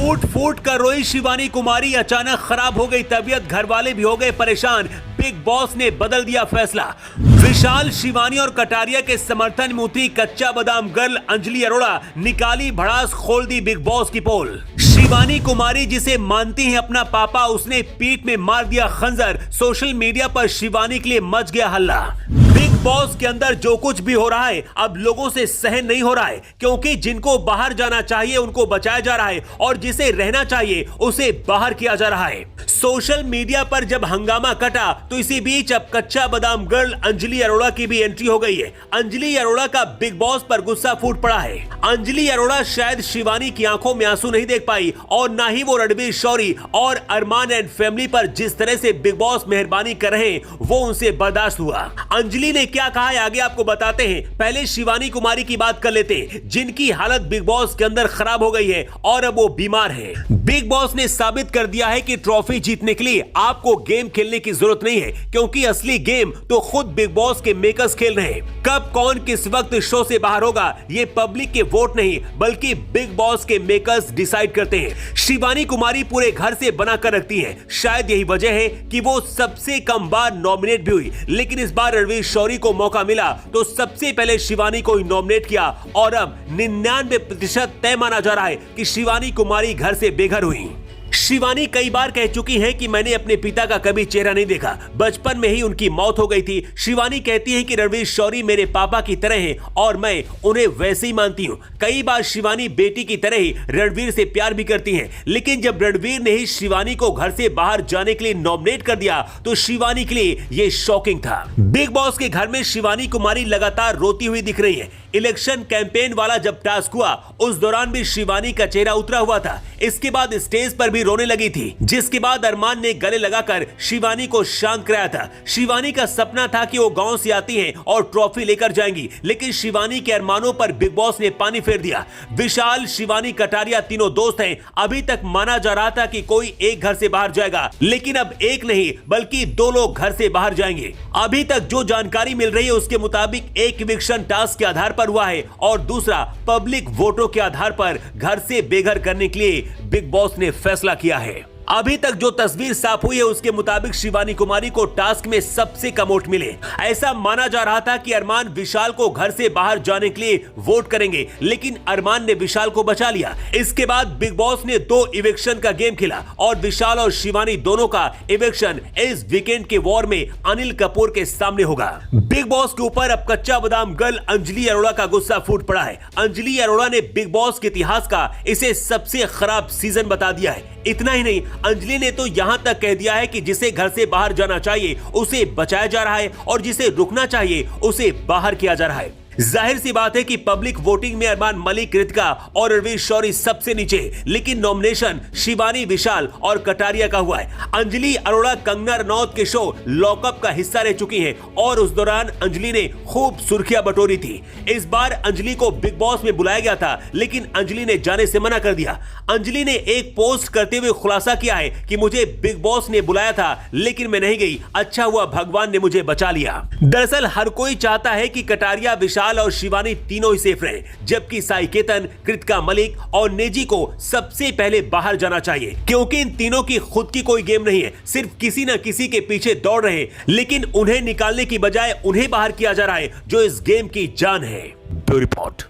फूट फूट कर रोई शिवानी कुमारी, अचानक खराब हो गई तबीयत, घर वाले भी हो गए परेशान। बिग बॉस ने बदल दिया फैसला। विशाल, शिवानी और कटारिया के समर्थन में उतरी कच्चा बादाम गर्ल अंजलि अरोड़ा, निकाली भड़ास, खोल दी बिग बॉस की पोल। शिवानी कुमारी जिसे मानती हैं अपना पापा, उसने पीठ में मार दिया खंजर। सोशल मीडिया पर शिवानी के लिए मच गया हल्ला। बिग बॉस के अंदर जो कुछ भी हो रहा है अब लोगों से सहन नहीं हो रहा है, क्योंकि जिनको बाहर जाना चाहिए उनको बचाया जा रहा है और जिसे रहना चाहिए उसे बाहर किया जा रहा है। सोशल मीडिया पर जब हंगामा कटा तो इसी बीच अब कच्चा बादाम गर्ल अंजलि अरोड़ा की भी एंट्री हो गई है। अंजलि अरोड़ा का बिग बॉस पर गुस्सा फूट पड़ा है। अंजलि अरोड़ा शायद शिवानी की आंखों में आंसू नहीं देख पाई और ना ही वो रणवीर शौरी और अरमान एंड फैमिली पर जिस तरह से बिग बॉस मेहरबानी कर रहे हैं वो उनसे बर्दाश्त हुआ। अंजलि ने क्या कहा है आगे आपको बताते हैं। पहले शिवानी कुमारी की बात कर लेते हैं, जिनकी हालत बिग बॉस के अंदर खराब हो गई है और अब वो बीमार है। बिग बॉस ने साबित कर दिया है कि ट्रॉफी जीतने के लिए आपको गेम खेलने की जरूरत नहीं है, क्योंकि असली गेम तो खुद बिग बॉस के मेकर्स खेल रहे हैं। कब कौन किस वक्त शो से बाहर होगा ये पब्लिक के वोट नहीं बल्कि बिग बॉस के मेकर्स डिसाइड करते हैं। शिवानी कुमारी पूरे घर से बना कर रखती है, शायद यही वजह है कि वो सबसे कम बार नॉमिनेट भी हुई, लेकिन इस बार रणवीर शौरी को मौका मिला तो सबसे पहले शिवानी को ही नॉमिनेट किया और अब 99% तय माना जा रहा है कि शिवानी कुमारी घर से बेघर हुई। शिवानी कई बार कह चुकी है कि मैंने अपने पिता का कभी चेहरा नहीं देखा, बचपन में ही उनकी मौत हो गई थी। शिवानी कहती है कि रणवीर शौरी मेरे पापा की तरह हैं और मैं उन्हें वैसे ही मानती हूं। कई बार शिवानी बेटी की तरह ही रणवीर से प्यार भी करती हैं, लेकिन जब रणवीर ने ही शिवानी को घर से बाहर जाने के लिए नॉमिनेट कर दिया तो शिवानी के लिए यह शॉकिंग था। बिग बॉस के घर में शिवानी कुमारी लगातार रोती हुई दिख रही है। इलेक्शन कैंपेन वाला जब टास्क हुआ उस दौरान भी शिवानी का चेहरा उतरा हुआ था। इसके बाद स्टेज पर भी रोने लगी थी, जिसके बाद अरमान ने गले लगाकर शिवानी को शांत कराया था। शिवानी का सपना था कि वो गांव से आती हैं और ट्रॉफी लेकर जाएंगी, लेकिन शिवानी के अरमानों पर बिग बॉस ने पानी फेर दिया। विशाल, शिवानी, कटारिया तीनों दोस्त हैं। अभी तक माना जा रहा था कि कोई एक घर से बाहर जाएगा, लेकिन अब एक नहीं बल्कि 2 लोग घर से बाहर जाएंगे। अभी तक जो जानकारी मिल रही है उसके मुताबिक एक इविक्शन टास्क के आधार पर हुआ है और दूसरा पब्लिक वोटों के आधार पर घर से बेघर करने के लिए बिग बॉस ने फैसला किया है। अभी तक जो तस्वीर साफ हुई है उसके मुताबिक शिवानी कुमारी को टास्क में सबसे कम वोट मिले। ऐसा माना जा रहा था कि अरमान विशाल को घर से बाहर जाने के लिए वोट करेंगे, लेकिन अरमान ने विशाल को बचा लिया। इसके बाद बिग बॉस ने 2 इविक्शन का गेम खेला और विशाल और शिवानी दोनों का इविक्शन इस वीकेंड के वॉर में अनिल कपूर के सामने होगा। बिग बॉस के ऊपर अब कच्चा बादाम गर्ल अंजलि अरोड़ा का गुस्सा फूट पड़ा है। अंजलि अरोड़ा ने बिग बॉस के इतिहास का इसे सबसे खराब सीजन बता दिया है। इतना ही नहीं, अंजलि ने तो यहां तक कह दिया है कि जिसे घर से बाहर जाना चाहिए उसे बचाया जा रहा है और जिसे रुकना चाहिए उसे बाहर किया जा रहा है। जाहिर सी बात है कि पब्लिक वोटिंग में अरमान मलिक, कृतिका और रणवीर शौरी सबसे नीचे, लेकिन नॉमिनेशन शिवानी, विशाल और कटारिया का हुआ है। अंजलि अरोड़ा कंगना रनौत के शो लॉकअप का हिस्सा रह चुकी हैं और उस दौरान अंजलि ने खूब सुर्खियां बटोरी थी। इस बार अंजलि को बिग बॉस में बुलाया गया था, लेकिन अंजलि ने जाने से मना कर दिया। अंजलि ने एक पोस्ट करते हुए खुलासा किया है कि मुझे बिग बॉस ने बुलाया था लेकिन मैं नहीं गई, अच्छा हुआ भगवान ने मुझे बचा लिया। दरअसल हर कोई चाहता है कि कटारिया, विशाल और शिवानी तीनों ही सेफ रहे, जबकि साई केतन, कृतिका मलिक और नेजी को सबसे पहले बाहर जाना चाहिए, क्योंकि इन तीनों की खुद की कोई गेम नहीं है, सिर्फ किसी न किसी के पीछे दौड़ रहे हैं, लेकिन उन्हें निकालने की बजाय उन्हें बाहर किया जा रहा है जो इस गेम की जान है। Bureau report.